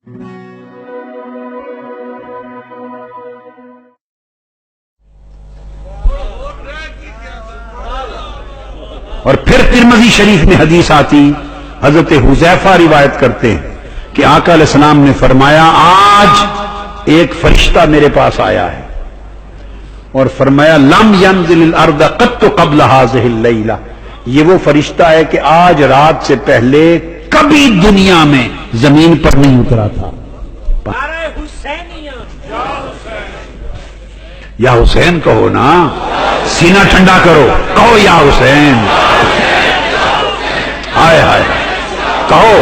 اور پھر ترمذی شریف میں حدیث آتی، حضرت حذیفہ روایت کرتے ہیں کہ آقا علیہ السلام نے فرمایا آج ایک فرشتہ میرے پاس آیا ہے اور فرمایا لم ينزل الارض قط قبل هذه الليلہ، یہ وہ فرشتہ ہے کہ آج رات سے پہلے کبھی دنیا میں زمین پر نہیں اترا تھا۔ یا حسین کہو نا، سینہ ٹھنڈا کرو، کہو یا حسین، ہائے ہائے کہو۔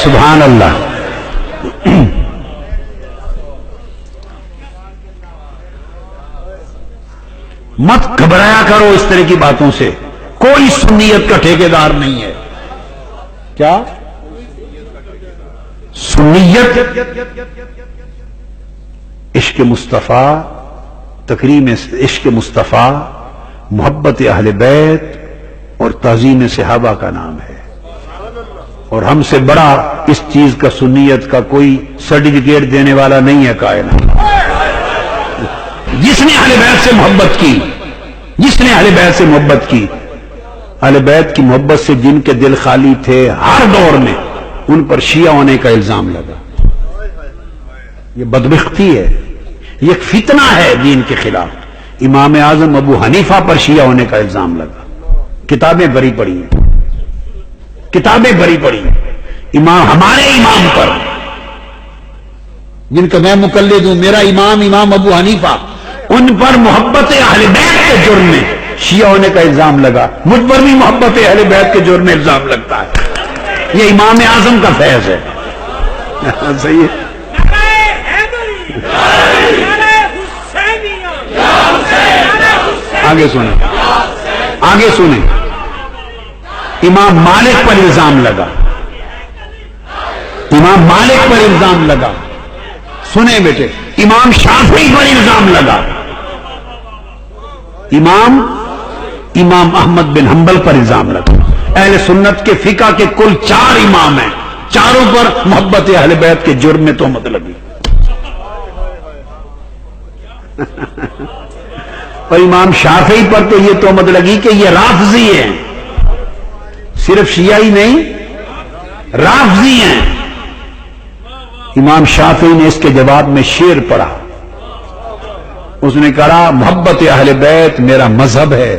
سبحان اللہ۔ مت گھبرایا کرو اس طرح کی باتوں سے، کوئی سنیت کا ٹھیکیدار نہیں ہے۔ کیا سنیت؟ عشق مصطفیٰ، تکریم عشق مصطفیٰ، محبت اہل بیت اور تعظیم صحابہ کا نام ہے، اور ہم سے بڑا اس چیز کا سنیت کا کوئی سرٹیفکیٹ دینے والا نہیں ہے کائنات۔ جس نے اہل بیت سے محبت کی، جس نے اہل بیت سے محبت کی، اہل بیت کی محبت سے جن کے دل خالی تھے ہر دور میں، ان پر شیعہ ہونے کا الزام لگا۔ یہ بدبختی ہے، یہ ایک فتنہ ہے دین کے خلاف۔ امام اعظم ابو حنیفہ پر شیعہ ہونے کا الزام لگا، کتابیں بری پڑی ہیں، کتابیں بری پڑی ہیں۔ امام ہمارے امام پر، جن کا میں مقلد ہوں، میرا امام امام ابو حنیفہ، ان پر محبت اہل بیت کے جرم میں شیعہ ہونے کا الزام لگا، مجھ پر بھی محبت اہل بیت کے جرم میں الزام لگتا ہے۔ یہ امام اعظم کا فیض ہے۔ صحیح ہے۔ آگے سنیں، آگے سنیں۔ امام مالک پر الزام لگا، امام مالک پر الزام لگا، سنیں بیٹے، امام شافعی پر الزام لگا، امام احمد بن حنبل پر الزام لگا۔ اہل سنت کے فقہ کے کل 4 امام ہیں، چاروں پر محبت اہل بیت کے جرم میں تہمت لگی۔ اور امام شافعی پر تو یہ تہمت لگی کہ یہ رافضی ہیں، صرف شیعہ ہی نہیں، رافضی ہیں۔ امام شافعی نے اس کے جواب میں شعر پڑھا، اس نے کہا محبت اہل بیت میرا مذہب ہے،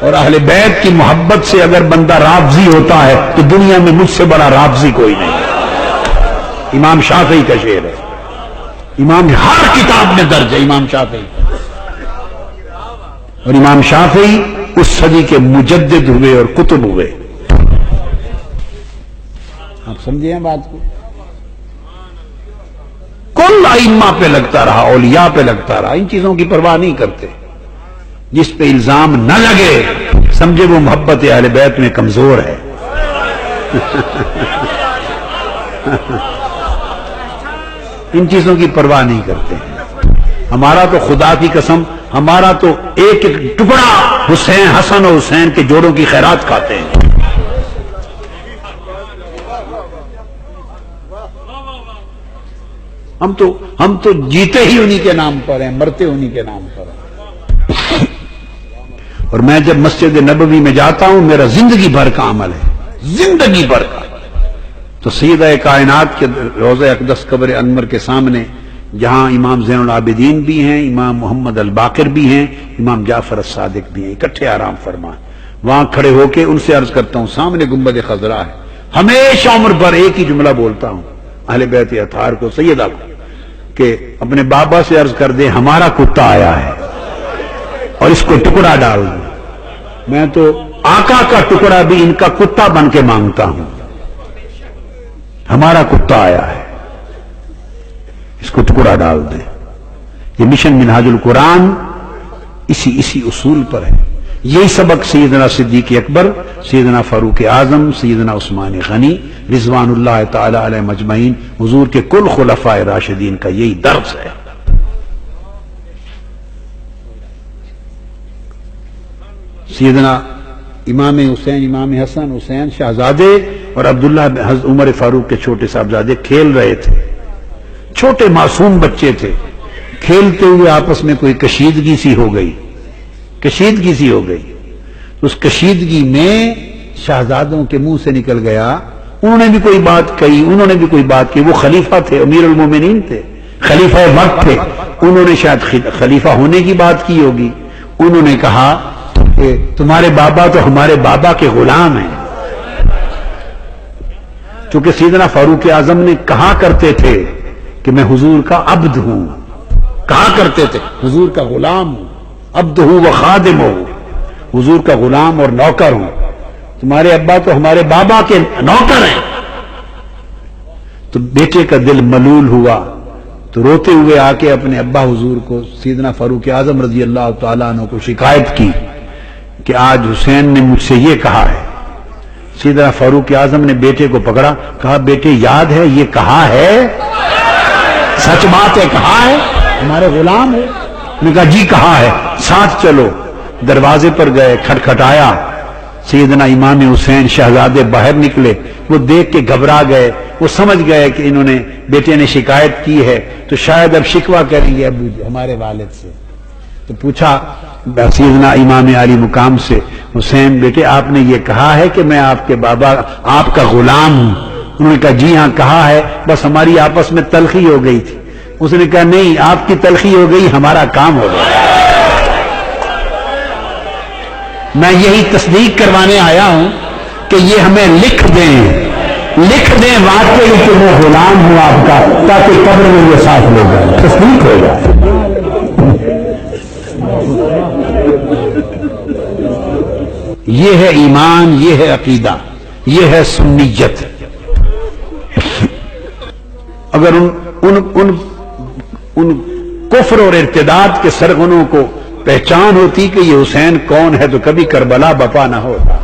اور اہل بیت کی محبت سے اگر بندہ رافضی ہوتا ہے تو دنیا میں مجھ سے بڑا رافضی کوئی نہیں۔ امام شافعی کا شعر ہے، امام ہر کتاب میں درج ہے امام شافعی، اور امام شافعی اس صدی کے مجدد ہوئے اور کتب ہوئے۔ آپ سمجھے ہیں بات کو؟ کل ائمہ پہ لگتا رہا، اولیاء پہ لگتا رہا، ان چیزوں کی پرواہ نہیں کرتے۔ جس پہ الزام نہ لگے سمجھے وہ محبت اہل بیت میں کمزور ہے۔ ان چیزوں کی پرواہ نہیں کرتے ہیں۔ ہمارا تو خدا کی قسم، ہمارا تو ایک ایک ٹکڑا حسین، حسن اور حسین کے جوڑوں کی خیرات کھاتے ہیں۔ ہم تو جیتے ہی انہی کے نام پر ہیں، مرتے انہی کے نام پر ہیں۔ اور میں جب مسجد نبوی میں جاتا ہوں، میرا زندگی بھر کا عمل ہے، زندگی بھر کا۔ تو سیدہ کائنات کے روضہ اقدس قبر انور کے سامنے، جہاں امام زین العابدین بھی ہیں، امام محمد الباقر بھی ہیں، امام جعفر الصادق بھی ہیں، اکٹھے آرام فرما، وہاں کھڑے ہو کے ان سے عرض کرتا ہوں، سامنے گنبد خضرا ہے، ہمیشہ عمر پر ایک ہی جملہ بولتا ہوں اہل بیت اطہار کو، سیدہ کو، کہ اپنے بابا سے عرض کر دے ہمارا کتا آیا ہے اور اس کو ٹکڑا ڈال دوں۔ میں تو آقا کا ٹکڑا بھی ان کا کتا بن کے مانگتا ہوں، ہمارا کتا آیا ہے، اس کو ٹکڑا ڈال دیں۔ یہ مشن منہاج القرآن اسی اصول پر ہے۔ یہی سبق سیدنا صدیق اکبر، سیدنا فاروق اعظم، سیدنا عثمان غنی رضوان اللہ تعالی علیہ مجمعین، حضور کے کل خلفاء راشدین کا یہی درس ہے۔ سیدنا امام حسین، امام حسن حسین شہزادے اور عبداللہ حضرت عمر فاروق کے چھوٹے صاحبزادے کھیل رہے تھے، چھوٹے معصوم بچے تھے، کھیلتے ہوئے آپس میں کوئی کشیدگی سی ہو گئی، اس کشیدگی میں شہزادوں کے منہ سے نکل گیا، انہوں نے بھی کوئی بات کی، وہ خلیفہ تھے، امیر المومنین تھے، خلیفہ وقت تھے، انہوں نے شاید خلیفہ ہونے کی بات کی ہوگی، انہوں نے کہا کہ تمہارے بابا تو ہمارے بابا کے غلام ہیں۔ چونکہ سیدنا فاروق اعظم نے کہا کرتے تھے کہ میں حضور کا عبد ہوں، کہا کرتے تھے حضور کا غلام ہوں، عبد ہوں و خادم ہوں، حضور کا غلام اور نوکر ہوں، تمہارے ابا تو ہمارے بابا کے نوکر ہیں۔ تو بیٹے کا دل ملول ہوا تو روتے ہوئے آ کے اپنے ابا حضور کو، سیدنا فاروق اعظم رضی اللہ تعالیٰ عنہ کو شکایت کی کہ آج حسین نے مجھ سے یہ کہا ہے۔ سیدنا فاروق اعظم نے بیٹے کو پکڑا، کہا بیٹے یاد ہے یہ کہا ہے، سچ بات ہے، کہا ہے ہمارے غلام ہے؟ نے کہا جی کہا ہے، ساتھ چلو۔ دروازے پر گئے، کھٹکھٹایا، سیدنا امام حسین شہزادے باہر نکلے، وہ دیکھ کے گھبرا گئے، وہ سمجھ گئے کہ انہوں نے بیٹے نے شکایت کی ہے تو شاید اب شکوہ کریں گے ابو ہمارے والد سے۔ تو پوچھا سیدنا امام علی مقام سے، حسین بیٹے آپ نے یہ کہا ہے کہ میں آپ کے بابا آپ کا غلام ہوں؟ انہوں نے کہا جی ہاں کہا ہے، بس ہماری آپس میں تلخی ہو گئی تھی۔ اس نے کہا نہیں، آپ کی تلخی ہو گئی، ہمارا کام ہو گیا، میں یہی تصدیق کروانے آیا ہوں کہ یہ ہمیں لکھ دیں واقعی کہ میں غلام ہوں آپ کا، تاکہ قبر میں یہ ساتھ لے جائے، تصدیق ہو جائے۔ یہ ہے ایمان، یہ ہے عقیدہ، یہ ہے سنیت۔ اگر ان کفر اور ارتداد کے سرغنوں کو پہچان ہوتی کہ یہ حسین کون ہے تو کبھی کربلا بپا نہ ہوتا۔